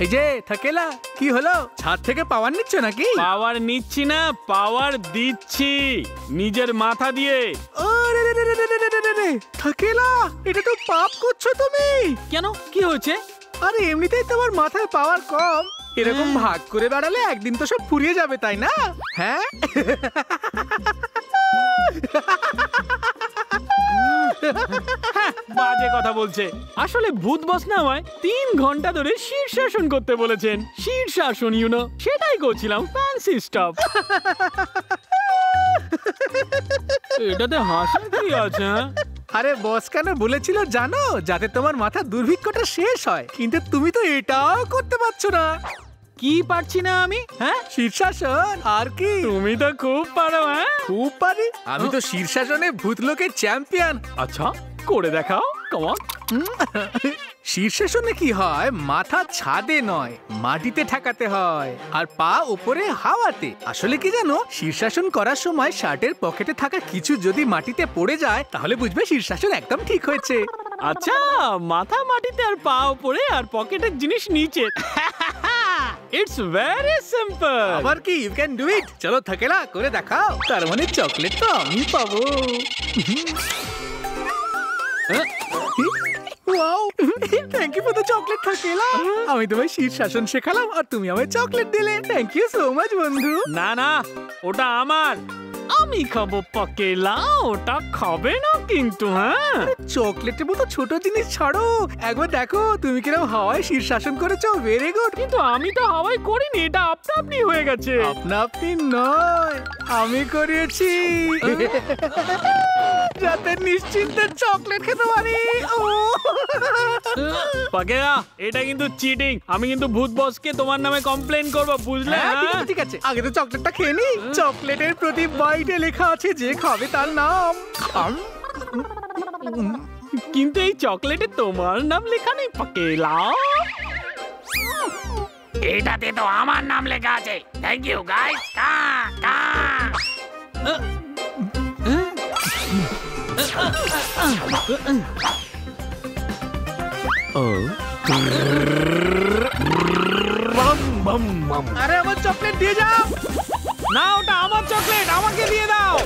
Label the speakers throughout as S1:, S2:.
S1: এই যে থাকেলা, কি হলো? ছাদ থেকে পাওয়ার নিচ্ছ নাকি?
S2: পাওয়ার নিচ্ছি না, পাওয়ার দিচ্ছি নিজের মাথা দিয়ে।
S1: থাকেলা, এটা তো পাপ করছো তুমি।
S2: কেন, কি হয়েছে?
S1: আরে এমনিতেই তোমার মাথায় পাওয়ার কম, এরকম ভাগ করে বেড়ালে একদিন তো সব ফুরিয়ে যাবে, তাই না? হ্যাঁ
S2: বাজে কথা বলছে। আসলে ভূত বস না আমায় 3 ঘন্টা ধরে শীর্ষাসন করতে বলেছেন। শীর্ষাসন সেটাই করছিলাম, ফ্যান্সি স্টাফ। এটাতে হাসার কি আছে?
S1: আরে বস কেন বলেছিল জানো? যাতে তোমার মাথা দুর্ভিক্ষটা শেষ হয়, কিন্তু তুমি তো এটাও করতে পারছো না।
S2: কি পারছি না আমি? হ্যাঁ,
S1: শীর্ষাসন। আর কি?
S2: তুমি তো খুব পারো। হ্যাঁ,
S1: খুব পারি। আমি তো শীর্ষাসনে ভূতলোকের চ্যাম্পিয়ন।
S2: আচ্ছা, করে দেখাও, কম অন।
S1: শীর্ষাসনে কি হয়, মাথা ছাদে নয় মাটিতে ঠেকাতে হয়, আর পা উপরে হাওয়াতে। আসলে কি জানো, শীর্ষাসন করার সময় শার্টের পকেটে থাকা কিছু যদি মাটিতে পড়ে যায়, তাহলে বুঝবে শীর্ষাসন একদম ঠিক হয়েছে।
S2: আচ্ছা, মাথা মাটিতে আর পা উপরে আর পকেটের জিনিস নিচে। It's very simple.
S1: আবার কি, ইউ ক্যান ডু ইট। চলো থাকেলা, করে দেখাও। তার মানে চকলেট তো আমি পাবো। Wow, thank you for the chocolate থাকেলা। আমি তোমায় শীর্ষাসন শেখালাম আর তুমি আমায় চকলেট দিলে। থ্যাংক ইউ সো মাচ বন্ধু।
S2: না না, ওটা আমার, আমি খাবো পাকেলা, ওটা খাবে না কিন্তু। হ্যাঁ,
S1: চকলেটের মতো ছোট জিনিস ছাড়ো, একবার দেখো তুমি কিরকম হাওয়ায় শীর্ষাসন করেছো। Very good.
S2: কিন্তু আমি তো হাওয়ায় করিনি, এটা আপনা আপনি হয়ে গেছে।
S1: আপনা আপনি নয়, আমি করিয়েছি, যাতে নিশ্চিন্তে চকলেট খেতে পারি।
S2: পাকেলা, এটা কিন্তু চিটিং। আমি কিন্তু ভূত বসকে তোমার নামে কমপ্লেন করবো, বুঝলে?
S1: ঠিক আছে, আগে তো চকলেটটা খেয়ে নি। চকলেটের প্রতি বাইটে লেখা আছে যে খাবে তার নাম।
S2: কিন্তু এই চকলেটে তোমার নাম লেখা নেই পাকেলা।
S3: এটাতে তো আমার নাম লেখা আছে। Thank you guys.
S1: আরে আমার চকলেট দিয়ে যাও।
S2: না, ওটা আমার চকলেট, আমাকে দিয়ে দাও।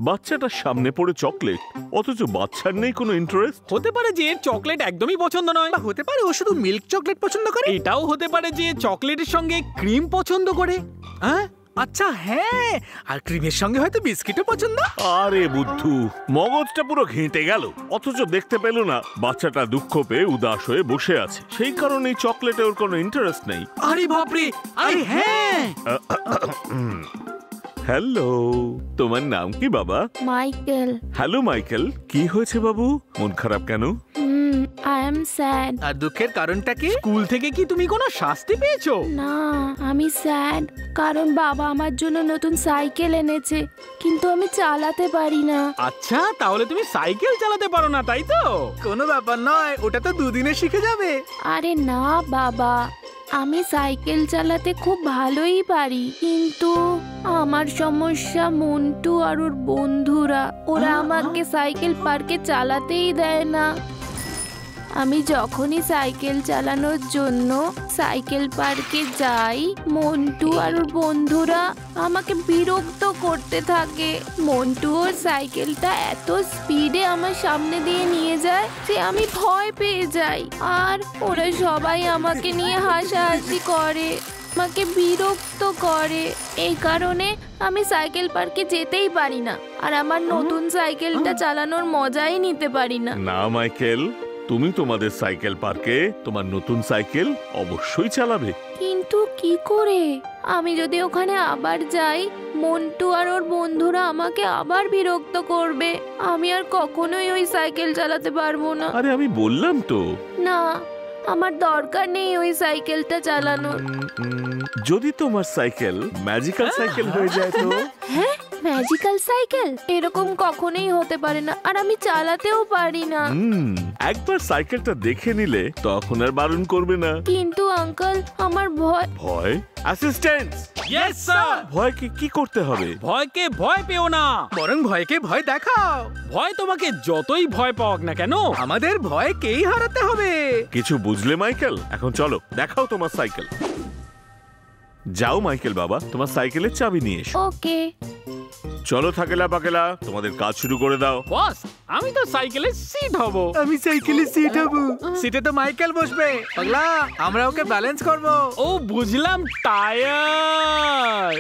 S4: বাচ্চাটার সামনে পড়ে চকলেট, অথচ বাচ্চার নেই কোনো ইন্টারেস্ট।
S2: হতে পারে যে এর চকলেট একদমই পছন্দ নয়,
S1: বা হতে পারে ও শুধু মিল্ক চকলেট পছন্দ করে।
S2: এটাও হতে পারে যে চকলেটের সঙ্গে ক্রিম পছন্দ করে। হ্যাঁ,
S1: আচ্ছা, হ্যাঁ, আর ক্রিমের সঙ্গে হয়তো বিস্কিটও পছন্দ।
S4: আরে বুদ্ধু, মগজটা পুরো ঘেঁটে গেল, অথচ দেখতে পেল না বাচ্চাটা দুঃখ পেয়ে উদাস হয়ে বসে আছে। সেই কারণেই চকলেটে ওর কোনো ইন্টারেস্ট নেই।
S2: আরে বাপরে, আরে হ্যাঁ।
S4: হ্যালো, তোমার নাম কি বাবা?
S5: মাইকেল।
S4: হ্যালো মাইকেল, কি হয়েছে বাবু, মন খারাপ কেন?
S5: I am sad.
S1: আর দুঃখের কারণটা কি?
S2: স্কুল থেকে কি তুমি কোনো শাস্তি পেয়েছো?
S5: না, আমি স্যাড কারণ বাবা আমার জন্য নতুন সাইকেল এনেছে, কিন্তু আমি চালাতে পারি না।
S2: আচ্ছা, তাহলে তুমি সাইকেল চালাতে পারো না, তাই তো?
S1: কোনো ব্যাপার নয়, ওটা তো দুদিনে শিখে যাবে।
S5: আরে না বাবা, আমি সাইকেল চালাতে খুব ভালোই পারি, কিন্তু আমার সমস্যা মন্টু আর ওর বন্ধুরা। ওরা আমাকে সাইকেল পার্কে চালাতেই দেয় না। আমি যখনই সাইকেল চালানোর জন্য সাইকেল পার্কে যাই, মন্টু আর ওর বন্ধুরা আমাকে বিরক্ত করতে থাকে। মন্টু ওর সাইকেলটা এত স্পিডে আমার সামনে দিয়ে নিয়ে যায় যে আমি ভয় পেয়ে যাই, আর ওরা সবাই আমাকে নিয়ে হাসাহাসি করে, আমাকে বিরক্ত করে। এই কারণে আমি সাইকেল পার্কে যেতেই পারি না, আর আমার নতুন সাইকেলটা চালানোর মজাই নিতে পারি না।
S4: না মাইকেল, তুমি তোমাদের সাইকেল পার্কে তোমার নতুন সাইকেল অবশ্যই চালাবে।
S5: কিন্তু কি করে? আমি যদি ওখানে আবার যাই, মন্টু আর ওর বন্ধুরা আমাকে আবার বিরক্ত করবে। আমি আর কখনোই ওই সাইকেল চালাতে পারবো না।
S4: আরে আমি বললাম তো।
S5: না, আমার দরকার নেই ওই সাইকেলটা চালানোর।
S4: যদি তোমার সাইকেল ম্যাজিক্যাল সাইকেল হয়ে যায় তো?
S5: হ্যাঁ, ম্যাজিক্যাল সাইকেল? এরকম কখনোই হতে পারে না, আর আমি চালাতেও পারি না।
S4: একবার সাইকেলটা দেখে নিলে তখন আর বারণ করবে না।
S5: কিন্তু আঙ্কেল, আমার ভয়।
S4: ভয়? অ্যাসিস্ট্যান্ট!
S2: Yes sir.
S4: ভয়কে কি করতে হবে?
S2: ভয়কে ভয় পেও না,
S1: বরং ভয়কে ভয় দেখাও।
S2: ভয় তোমাকে যতই ভয় পাওয়াক না কেন,
S1: আমাদের ভয়কেই হারাতে হবে।
S4: কিছু বুঝলে মাইকেল? এখন চলো দেখাও তোমার সাইকেল। যাও মাইকেল বাবা, তোমার সাইকেলের চাবি নিয়ে এসো।
S5: ওকে।
S4: চলো থাকেলা পাকেলা, তোমাদের কাজ শুরু করে দাও।
S2: বস আমি তো সাইকেলের সিট হব।
S1: আমি সাইকেলে সিট হব। সিটে তো মাইকেল বসবে। পাগলা, আমরা ওকে ব্যালেন্স করব।
S2: ও বুঝলাম, টায়ার।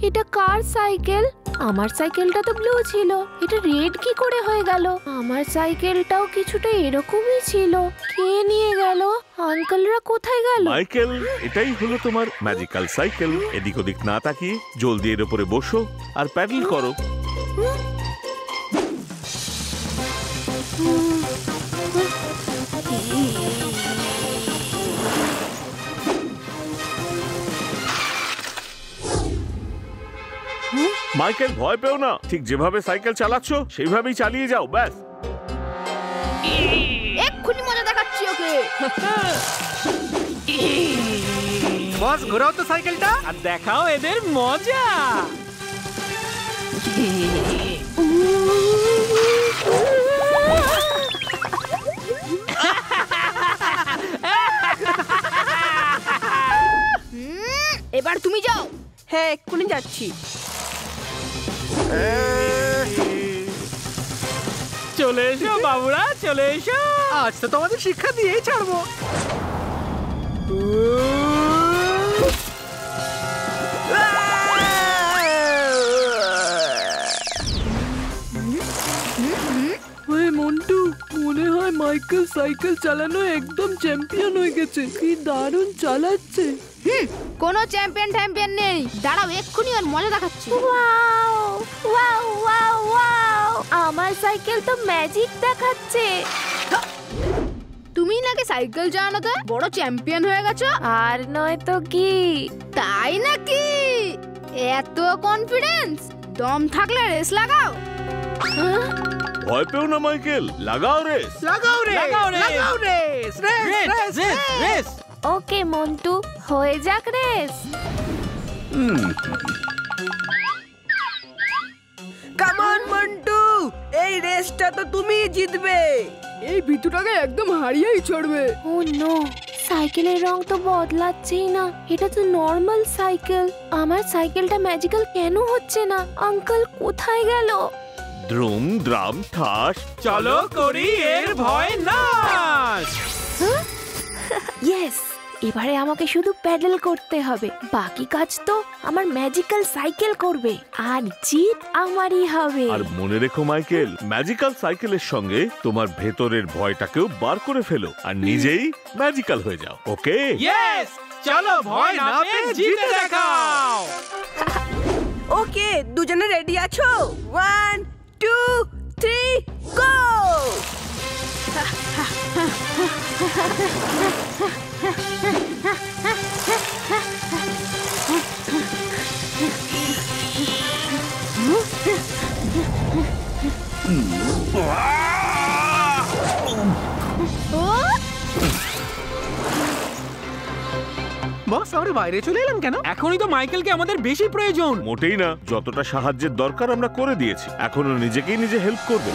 S5: এটা কার সাইকেল? আমার সাইকেলটা তো ব্লু ছিল, এটা রেড কি করে হয়ে গেল? আমার সাইকেলটাও কিছুটা এরকমই ছিল, কে নিয়ে গেল? আঙ্কেলরা কোথায় গেল?
S4: মাইকেল, এটাই হলো তোমার ম্যাজিক্যাল সাইকেল। এদিক ওদিক না তাকিয়ে জলদি এর উপরে বসো আর প্যাডেল করো। মাইকেল, ভয় পেও না, ঠিক যেভাবে সাইকেল চালাচ্ছ সেইভাবেই চালিয়ে যাও, ব্যাস।
S5: এক্ষুনি মজা দেখাচ্ছি ওকে।
S1: বস, ঘোরাও তো সাইকেলটা
S2: আর দেখাও এদের মজা।
S5: এবার তুমি যাও।
S6: হ্যাঁ, এক্ষুনি যাচ্ছি।
S2: চলে এসো বাবুরা, চলে এসো।
S1: আজ তো তোমাদের শিক্ষা দিয়েই ছাড়বো।
S6: মন্টু, মনে হয় মাইকেল সাইকেল চালানো একদম চ্যাম্পিয়ন হয়ে গেছে। কি দারুণ চালাচ্ছে।
S5: কোনো চ্যাম্পিয়ন নেই, দাঁড়াও এক্ষুনি ওর মজা দেখাচ্ছি। ওয়াও ওয়াও ওয়াও ওয়াও, আমার সাইকেল তো ম্যাজিক দেখাচ্ছে। তুমি নাকি সাইকেল চালানোতে বড় চ্যাম্পিয়ন হয়ে গেছো? আর নয় তো কি। তাই নাকি? এত কনফিডেন্স? দম থাকলে রেস লাগাও।
S4: ভয় পেও না মাইকেল, লাগাও রেস।
S1: লাগাও রে,
S2: লাগাও রে।
S1: লাগাও রেস, রেস, রেস, রেস।
S5: ওকে মন্টু, হয়ে যাক রেস।
S6: কাম অন মন্টু, এই রেসটা তো তুমিই জিতবে। এই ভিতুটাকে একদম হারিয়েই ছড়বে।
S5: ও নো, সাইকেলের রং তো বদলাচ্ছেই না। এটা তো নর্মাল সাইকেল। আমার সাইকেলটা ম্যাজিক্যাল কেন হচ্ছে না? আঙ্কেল কোথায় গেল?
S4: দ্রুম দ্রাম ঠাস,
S2: চলো করি এর ভয় নাশ।
S5: ইয়েস, এবারে আমাকে শুধু প্যাডেল করতে হবে, বাকি কাজ তো আমার ম্যাজিক্যাল সাইকেল করবে, আর জিত আমারই হবে।
S4: আর মনে রেখো মাইকেল, ম্যাজিক্যাল সাইকেলের সঙ্গে তোমার ভেতরের ভয়টাকেও বার করে ফেলো আর নিজেই ম্যাজিক্যাল হয়ে যাও। ওকে?
S2: ইয়েস, চলো ভয় না পেয়ে জিতে দেখাও।
S6: ওকে, দুজনে রেডি আছো? 1 2 3 গো!
S1: বস, আমরা বাইরে চলে এলাম কেন?
S2: এখনই তো মাইকেলকে আমাদের বেশি প্রয়োজন।
S4: মোটেই না, যতটা সাহায্যের দরকার আমরা করে দিয়েছি, এখনো নিজেকেই নিজে হেল্প করবে।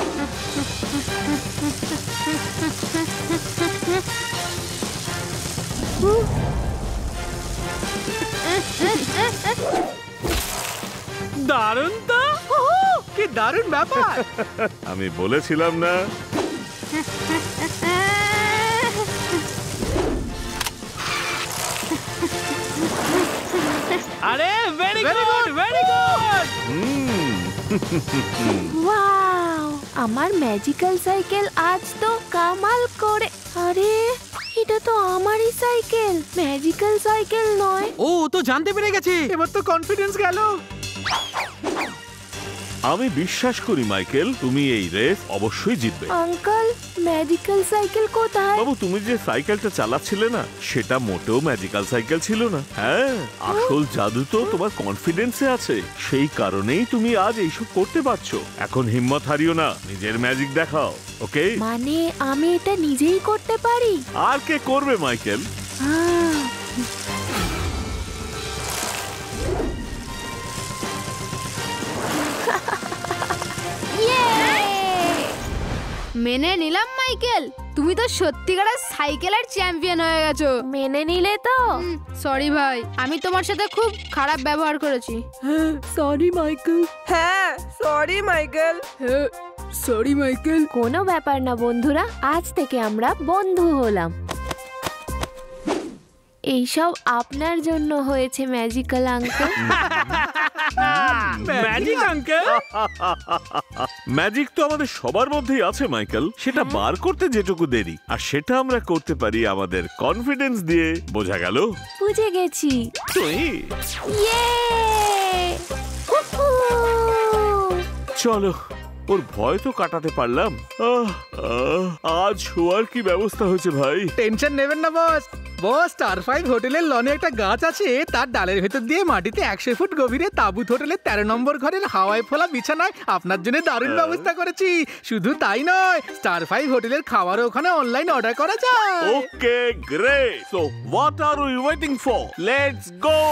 S2: দারুণ তো।
S1: কি দারুণ ব্যাপার।
S4: আমি বলেছিলাম না?
S2: আরে very good, very good.
S5: Wow, আমার ম্যাজিক্যাল সাইকেল আজ তো কামাল করে। আরে, এটা তো আমারই সাইকেল, ম্যাজিক্যাল সাইকেল নয়।
S2: ও তো জানতে পেরে গেছে।
S1: এবার তো কনফিডেন্স গেল।
S4: আমি বিশ্বাস করি মাইকেল, তুমি এই রেস অবশ্যই জিতবে।
S5: আঙ্কেল, ম্যাজিক্যাল সাইকেল কোথায়?
S4: বাবু, তুমি যে সাইকেলটা চালাচ্ছিলে না, সেটা মোটেও ম্যাজিক্যাল সাইকেল ছিল না। হ্যাঁ, আসল জাদু তো তোমার কনফিডেন্সে আছে, সেই কারণেই তুমি আজ এইসব করতে পারছো। এখন হিম্মত হারিও না, নিজের ম্যাজিক দেখাও। ওকে?
S5: মানে আমি এটা নিজেই করতে পারি?
S4: আর কে করবে মাইকেল?
S7: মেনে নিলাম মাইকেল, তুমি তো সত্যিকারের সাইকেলের চ্যাম্পিয়ন হয়ে গেছো।
S5: মেনে নিলে তো?
S7: সরি ভাই, আমি তোমার সাথে খুব খারাপ ব্যবহার করেছি।
S6: হ্যাঁ সরি মাইকেল।
S8: হ্যাঁ সরি মাইকেল।
S6: হ্যাঁ সরি মাইকেল।
S5: কোনো ব্যাপার না বন্ধুরা, আজ থেকে আমরা বন্ধু হলাম। এইসব আপনার জন্য হয়েছে magical uncle.
S2: Magic uncle?
S4: Magic তো আমাদের সবার মধ্যেই আছে মাইকেল, সেটা বার করতে যেটুকু দেরি, আর সেটা আমরা করতে পারি আমাদের কনফিডেন্স দিয়ে। বোঝা গেল?
S5: বুঝে গেছি। ইয়ে! হুহু!
S4: চলো, ওর ভয় তো কাটাতে পারলাম। আজ শোয়ার কি ব্যবস্থা হয়েছে ভাই?
S1: টেনশন নেবেন না বস। বস, স্টার 5 হোটেলের লনে একটা গাছ আছে, তার ডালের ভেতর দিয়ে মাটিতে 100 ফুট গভীরে তাবুত হোটেলের 13 নম্বর ঘরের হাওয়ায় ফোলা বিছানায় আপনার জন্য দারুণ ব্যবস্থা করেছি। শুধু তাই নয়, স্টার 5 হোটেলের খাবারও ওখানে অনলাইন অর্ডার করা যায়।
S4: Okay, great. So what are we waiting for? Let's go.